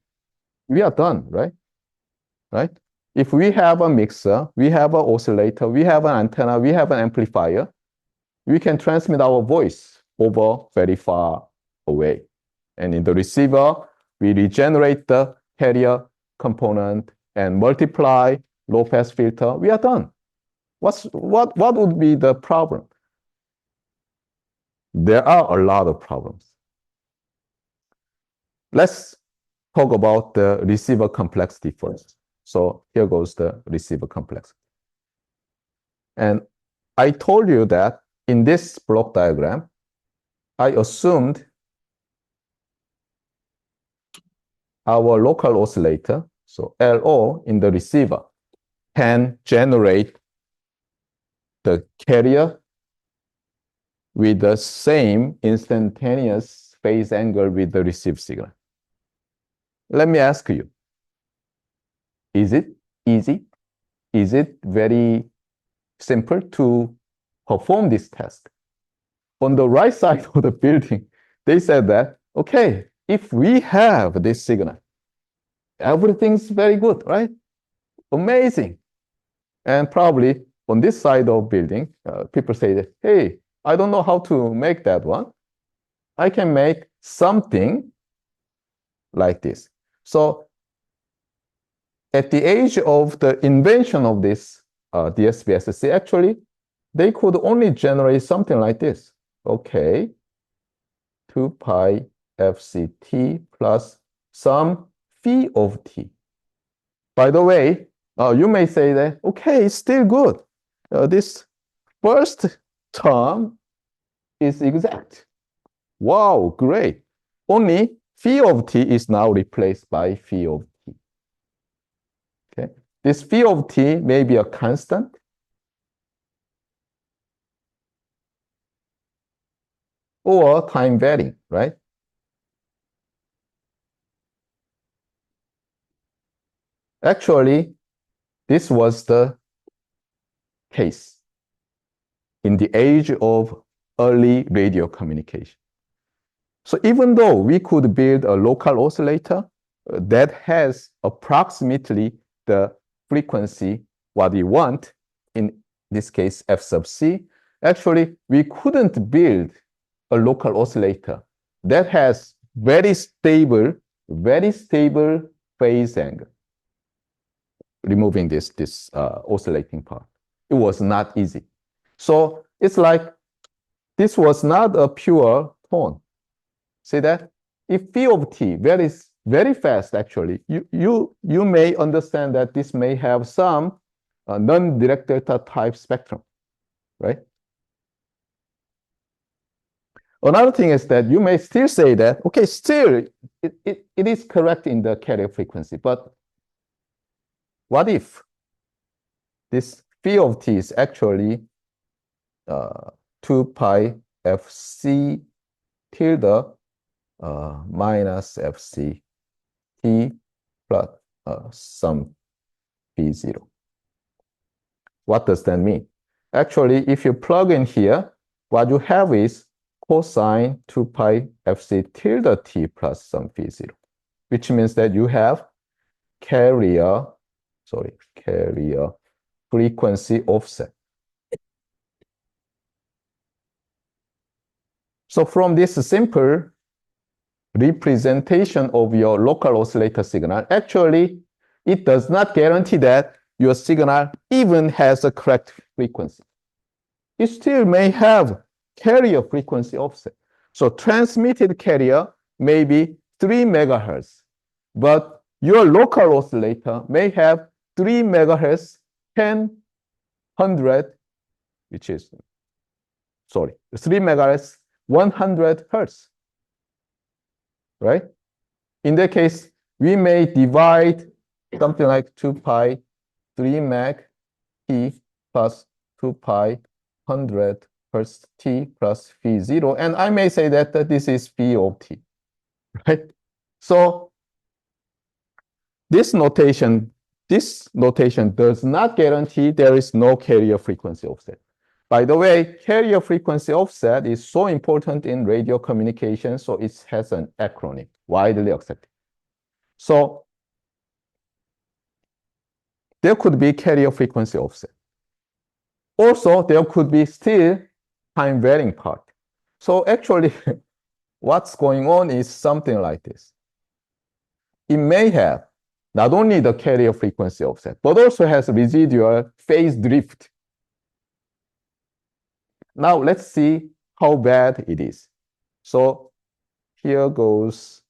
Speaker 1: we are done, right? Right? If we have a mixer, we have an oscillator, we have an antenna, we have an amplifier, we can transmit our voice over very far away. And in the receiver, we regenerate the carrier component and multiply low-pass filter. We are done. What would be the problem? There are a lot of problems. Let's talk about the receiver complexity first. So here goes the receiver complexity. And I told you that in this block diagram, I assumed our local oscillator, so LO in the receiver, can generate the carrier with the same instantaneous phase angle with the received signal. Let me ask you, is it easy? Is it very simple to perform this test. On the right side of the building, they said that, okay, if we have this signal, everything's very good, right? Amazing. And probably on this side of building, people say that, hey, I don't know how to make that one. I can make something like this. So at the age of the invention of this DSB-SC, actually, they could only generate something like this. Okay, 2 pi fct plus some phi of t. By the way, you may say that, okay, it's still good. This first term is exact. Wow, great. Only phi of t is now replaced by phi of t. Okay, this phi of t may be a constant, or time varying, right? Actually, this was the case in the age of early radio communication. So even though we could build a local oscillator that has approximately the frequency what we want, in this case f sub c, actually we couldn't build a local oscillator that has very stable phase angle. Removing this oscillating part, it was not easy. So it's like this was not a pure tone. See that? If phi of t varies very fast, actually, you may understand that this may have some non-direct delta type spectrum, right? Another thing is that you may still say that, okay, still it is correct in the carrier frequency, but what if this phi of t is actually 2 pi fc tilde minus fc t plus some p0. What does that mean? Actually, if you plug in here, what you have is cosine 2 pi fc tilde t plus some p0, which means that you have carrier frequency offset. So from this simple representation of your local oscillator signal, actually, it does not guarantee that your signal even has a correct frequency. It still may have carrier frequency offset. So transmitted carrier may be 3 megahertz, but your local oscillator may have 3 megahertz, 10, 100, which is, 3 megahertz, 100 hertz, right? In that case, we may divide something like 2 pi 3 meg t plus 2 pi 100 hertz t plus phi 0, and I may say that this is phi of t, right? So this notation does not guarantee there is no carrier frequency offset. By the way, carrier frequency offset is so important in radio communication, so it has an acronym, widely accepted. So there could be carrier frequency offset. Also, there could be still time varying part. So actually, what's going on is something like this. It may have not only the carrier frequency offset, but also has residual phase drift. Now let's see how bad it is. So here goes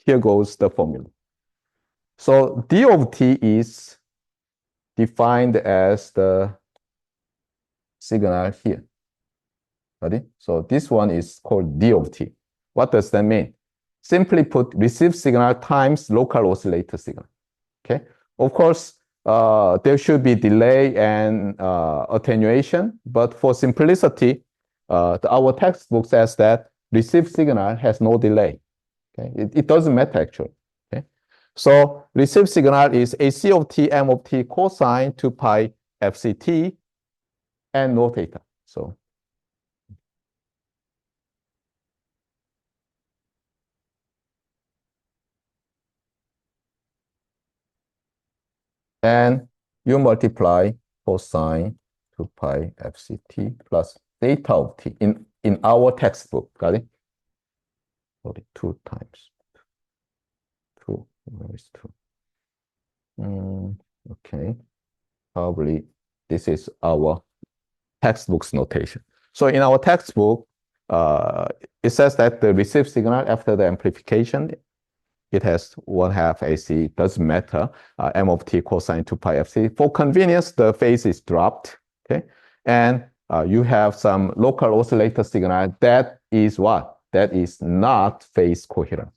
Speaker 1: the formula. So d of t is defined as the signal here. Ready? So this one is called d of t. What does that mean? Simply put, received signal times local oscillator signal. Okay. Of course, there should be delay and attenuation, but for simplicity, our textbook says that received signal has no delay. Okay, it doesn't matter actually. Okay, so received signal is AC of t m of t cosine 2 pi fct and no theta. So and you multiply cosine 2 pi fct plus theta of t in our textbook. Got it? 42 times 2. Where is 2? Okay. Probably this is our textbook's notation. So in our textbook, it says that the received signal after the amplification, it has 1/2 AC. It doesn't matter. M of t cosine 2 pi fc. For convenience, the phase is dropped. Okay, and you have some local oscillator signal. That is what? That is not phase coherent.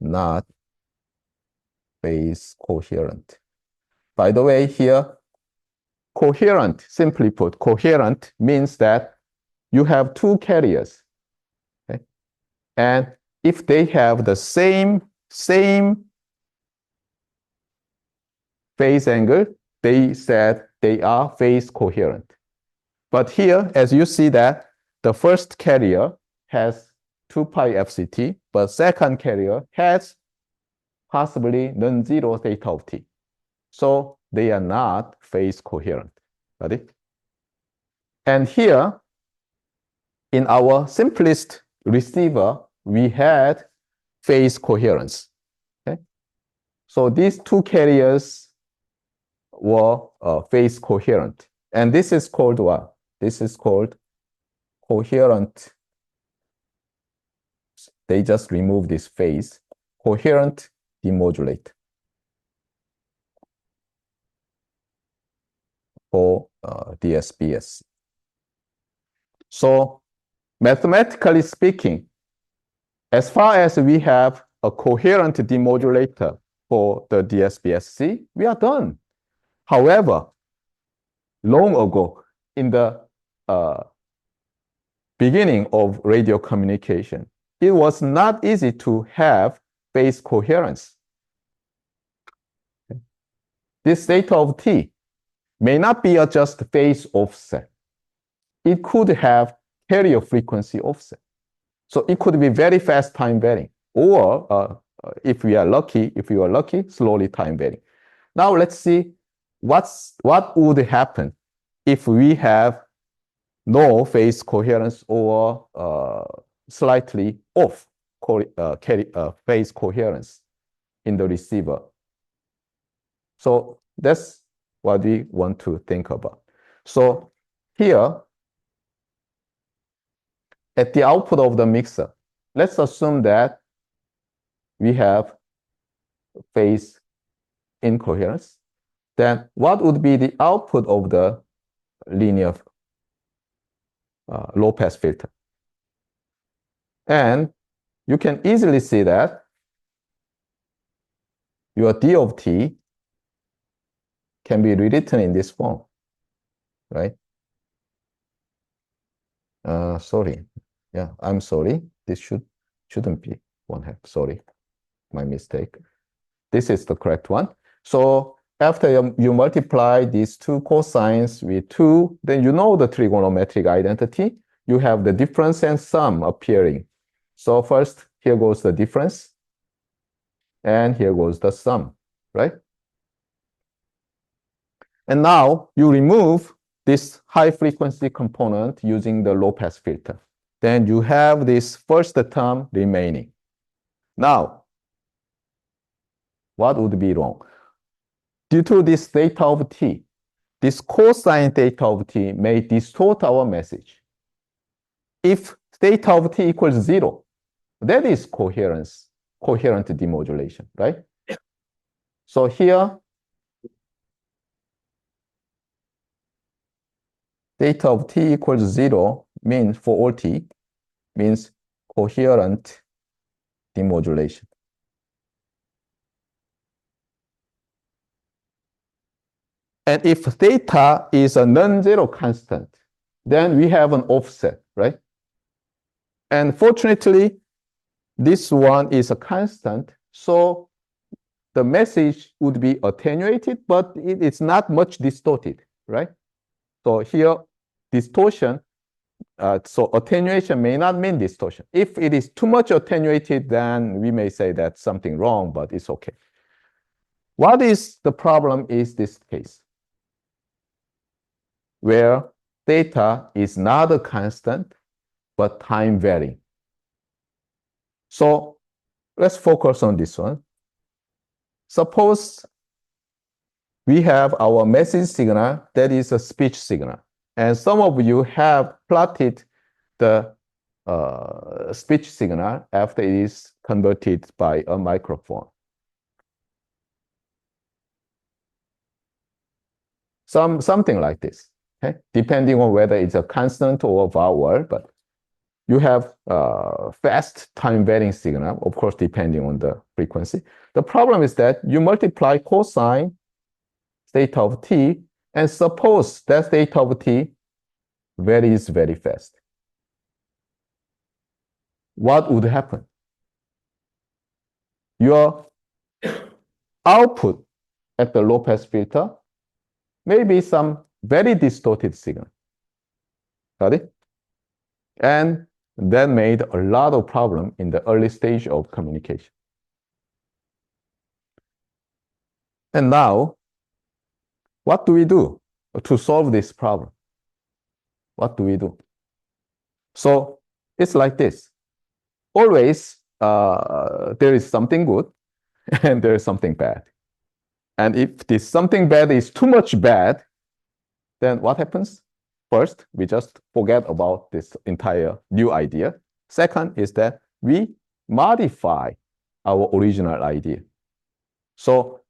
Speaker 1: Not phase coherent. By the way, here, coherent, simply put, coherent means that you have two carriers. Okay, and if they have the same phase angle, they said they are phase coherent. But here, as you see that the first carrier has 2 pi fct, but second carrier has possibly non-zero theta of t. So they are not phase coherent. Got it? And here, in our simplest receiver, we had phase coherence. Okay? So these two carriers were phase coherent. And this is called what? This is called coherent. They just remove this phase. Coherent demodulate for DSB-SC. So mathematically speaking, as far as we have a coherent demodulator for the DSB-SC, we are done. However, long ago, in the beginning of radio communication, it was not easy to have phase coherence. This theta of t may not be just phase offset. It could have carrier frequency offset. So it could be very fast time varying, or if you are lucky, slowly time varying. Now let's see what would happen if we have no phase coherence or slightly off phase coherence in the receiver. So that's what we want to think about. So here, at the output of the mixer, let's assume that we have phase incoherence. Then what would be the output of the linear low-pass filter? And you can easily see that your d of t can be rewritten in this form, right? Sorry. Yeah, I'm sorry. This shouldn't be 1/2. Sorry, my mistake. This is the correct one. So after you multiply these two cosines with 2, then you know the trigonometric identity. You have the difference and sum appearing. So first, here goes the difference. And here goes the sum, right? And now you remove this high frequency component using the low pass filter. Then you have this first term remaining. Now, what would be wrong? Due to this theta of t, this cosine theta of t may distort our message. If theta of t equals 0, that is coherent demodulation, right? So here, theta of t equals 0 means for all t means coherent demodulation. And if theta is a non-zero constant, then we have an offset, right? And fortunately, this one is a constant, so the message would be attenuated, but it's not much distorted, right? So here, distortion, so attenuation may not mean distortion. If it is too much attenuated, then we may say that's something wrong, but it's okay. What is the problem is this case, where data is not a constant, but time varying. So let's focus on this one. Suppose we have our message signal that is a speech signal. And some of you have plotted the speech signal after it is converted by a microphone. Something like this, okay? Depending on whether it's a constant or a vowel, but you have fast time varying signal, of course, depending on the frequency. The problem is that you multiply cosine theta of t, and suppose that theta of t varies very fast. What would happen? Your output at the low pass filter may be some very distorted signal. Got it? And that made a lot of problem in the early stage of communication. And now, what do we do to solve this problem? What do we do? So it's like this. Always there is something good and there is something bad. And if this something bad is too much bad, then what happens? First, we just forget about this entire new idea. Second is that we modify our original idea. So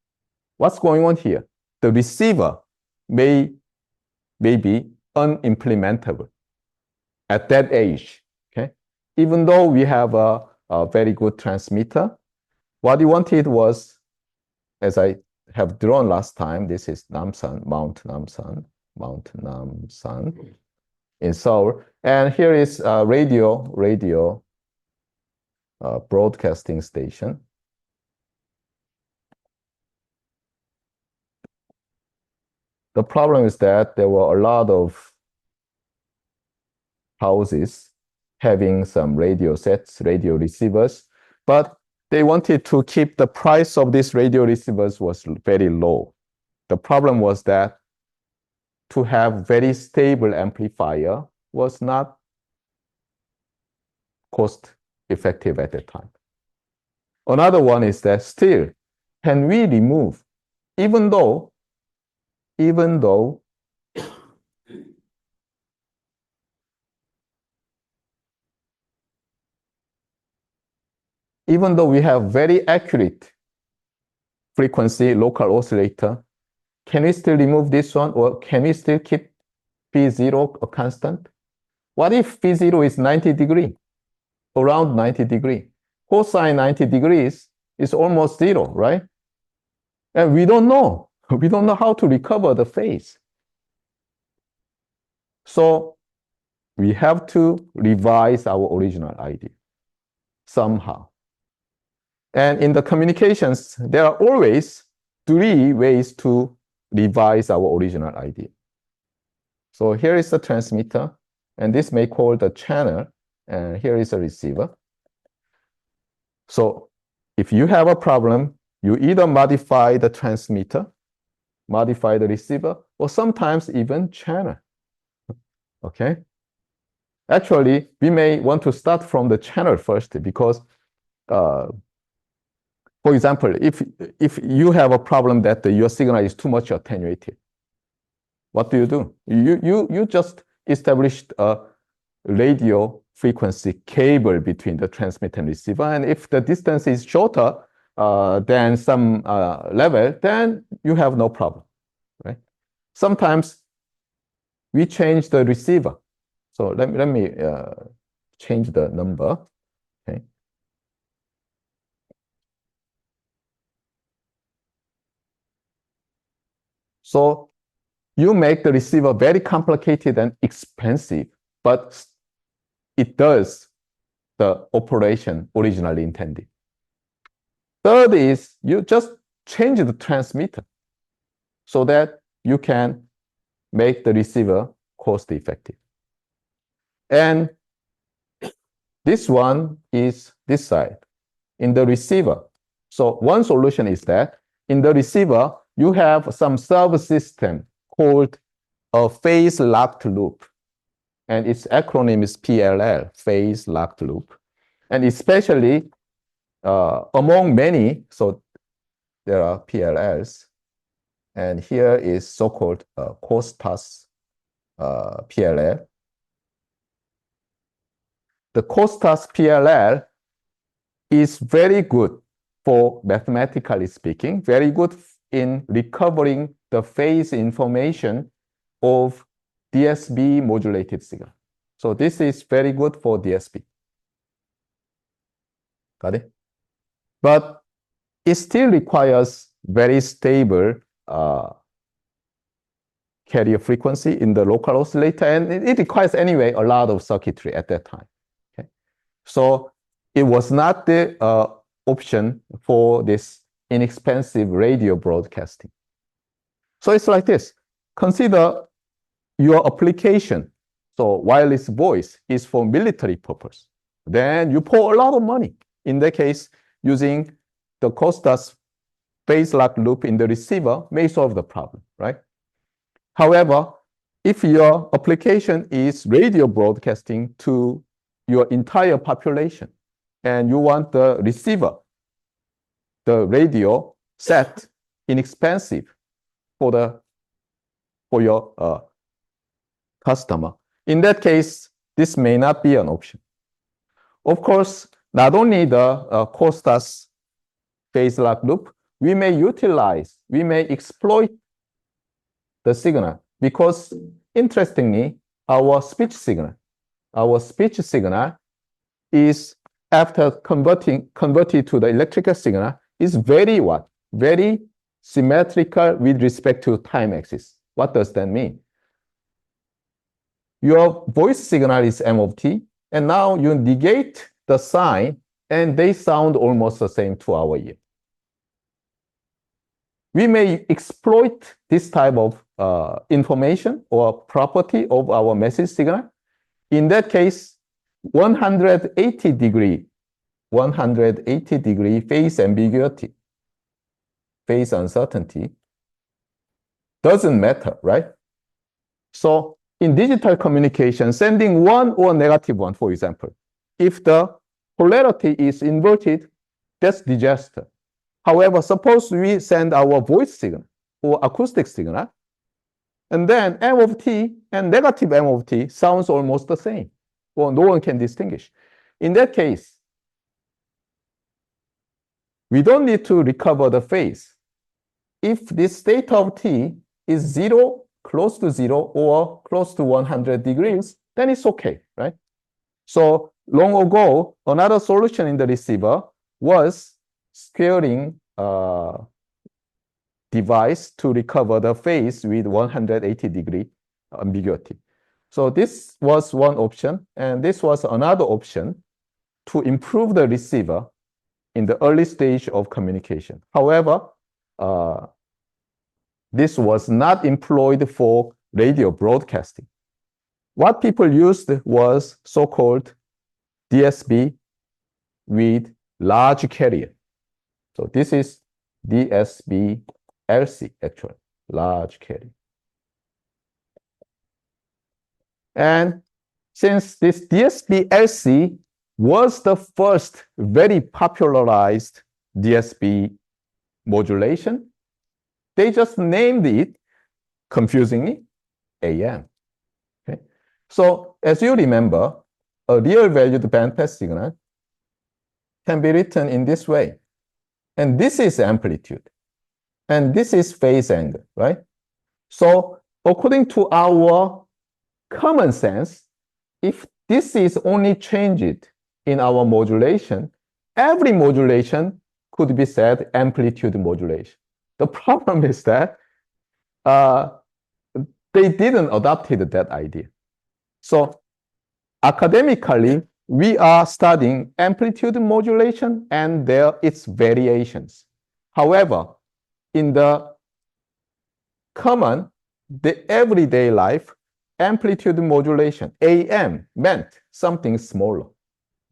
Speaker 1: what's going on here? The receiver may be unimplementable at that age, okay? Even though we have a very good transmitter, what we wanted was, as I have drawn last time, this is Namsan, Mount Namsan in Seoul. And here is a radio broadcasting station. The problem is that there were a lot of houses having some radio sets, radio receivers, but they wanted to keep the price of these radio receivers was very low. The problem was that to have very stable amplifier was not cost effective at that time. Another one is that still, can we remove, even though we have very accurate frequency local oscillator, can we still remove this one, or can we still keep P0 a constant? What if P0 is 90 degrees, around 90 degrees? Cosine 90 degrees is almost zero, right? And we don't know. We don't know how to recover the phase. So we have to revise our original idea somehow. And in the communications, there are always 3 ways to revise our original idea. So here is the transmitter, and this may call the channel, and here is a receiver. So if you have a problem, you either modify the transmitter, modify the receiver, or sometimes even channel. Okay? Actually, we may want to start from the channel first because for example, if you have a problem that your signal is too much attenuated, what do? You just established a radio frequency cable between the transmitter and receiver, and if the distance is shorter than some level, then you have no problem, right? Sometimes we change the receiver. So let me change the number. Okay. So you make the receiver very complicated and expensive, but it does the operation originally intended. Third is you just change the transmitter so that you can make the receiver cost effective. And this one is this side in the receiver. So one solution is that in the receiver, you have some subsystem called a phase locked loop. And its acronym is PLL, phase locked loop. And especially among many, so there are PLLs. And here is so-called Costas PLL. The Costas PLL is very good for, mathematically speaking, very good in recovering the phase information of DSB modulated signal. So this is very good for DSB. Got it? But it still requires very stable carrier frequency in the local oscillator, and it requires anyway a lot of circuitry at that time. Okay? So it was not the option for this inexpensive radio broadcasting. So it's like this. Consider your application. So wireless voice is for military purpose. Then you pour a lot of money. In that case, using the Costas phase lock loop in the receiver may solve the problem, right? However, if your application is radio broadcasting to your entire population and you want the receiver, the radio set inexpensive for your customer, in that case, this may not be an option. Of course, not only the Costas phase lock loop, we may exploit the signal because, interestingly, our speech signal is, after converted to the electrical signal, is very symmetrical with respect to time axis. What does that mean? Your voice signal is M of t, and now you negate the sign, and they sound almost the same to our ear. We may exploit this type of information or property of our message signal. In that case, 180 degree phase ambiguity, phase uncertainty doesn't matter, right? So in digital communication, sending one or negative one, for example, if the polarity is inverted, that's disaster. However, suppose we send our voice signal or acoustic signal, and then M of t and negative M of t sounds almost the same. Well, no one can distinguish. In that case, we don't need to recover the phase. If this state of t is 0, close to 0, or close to 100 degrees, then it's okay, right? So long ago, another solution in the receiver was squaring device to recover the phase with 180 degree ambiguity. So this was one option, and this was another option to improve the receiver in the early stage of communication. However, this was not employed for radio broadcasting. What people used was so-called DSB with large carrier. So this is DSB-SC, actually, large carrier. And since this DSB-SC was the first very popularized DSB modulation, they just named it, confusingly, AM. Okay? So as you remember, a real valued bandpass signal can be written in this way. And this is amplitude. And this is phase angle, right? So according to our common sense, if this is only changed in our modulation, every modulation could be said amplitude modulation. The problem is that they didn't adopt that idea. So academically, we are studying amplitude modulation and its variations. However, in the everyday life, amplitude modulation, AM, meant something smaller,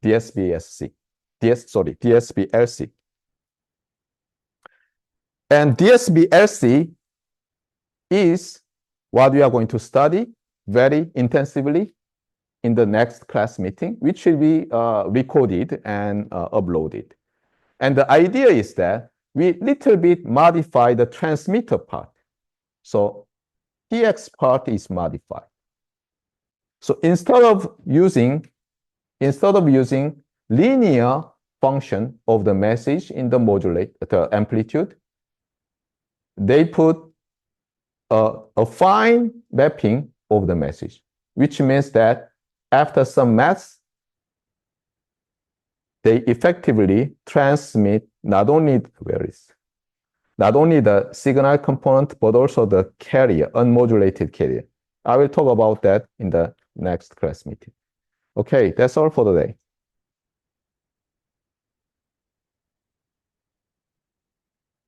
Speaker 1: DSB-SC. DSB-LC. And DSB-LC is what we are going to study very intensively in the next class meeting, which will be recorded and uploaded. And the idea is that we little bit modify the transmitter part. So TX part is modified. So instead of using linear function of the message in the the amplitude, they put a fine mapping of the message, which means that after some math, they effectively transmit not only the signal component, but also the carrier, unmodulated carrier. I will talk about that in the next class meeting. Okay, that's all for today.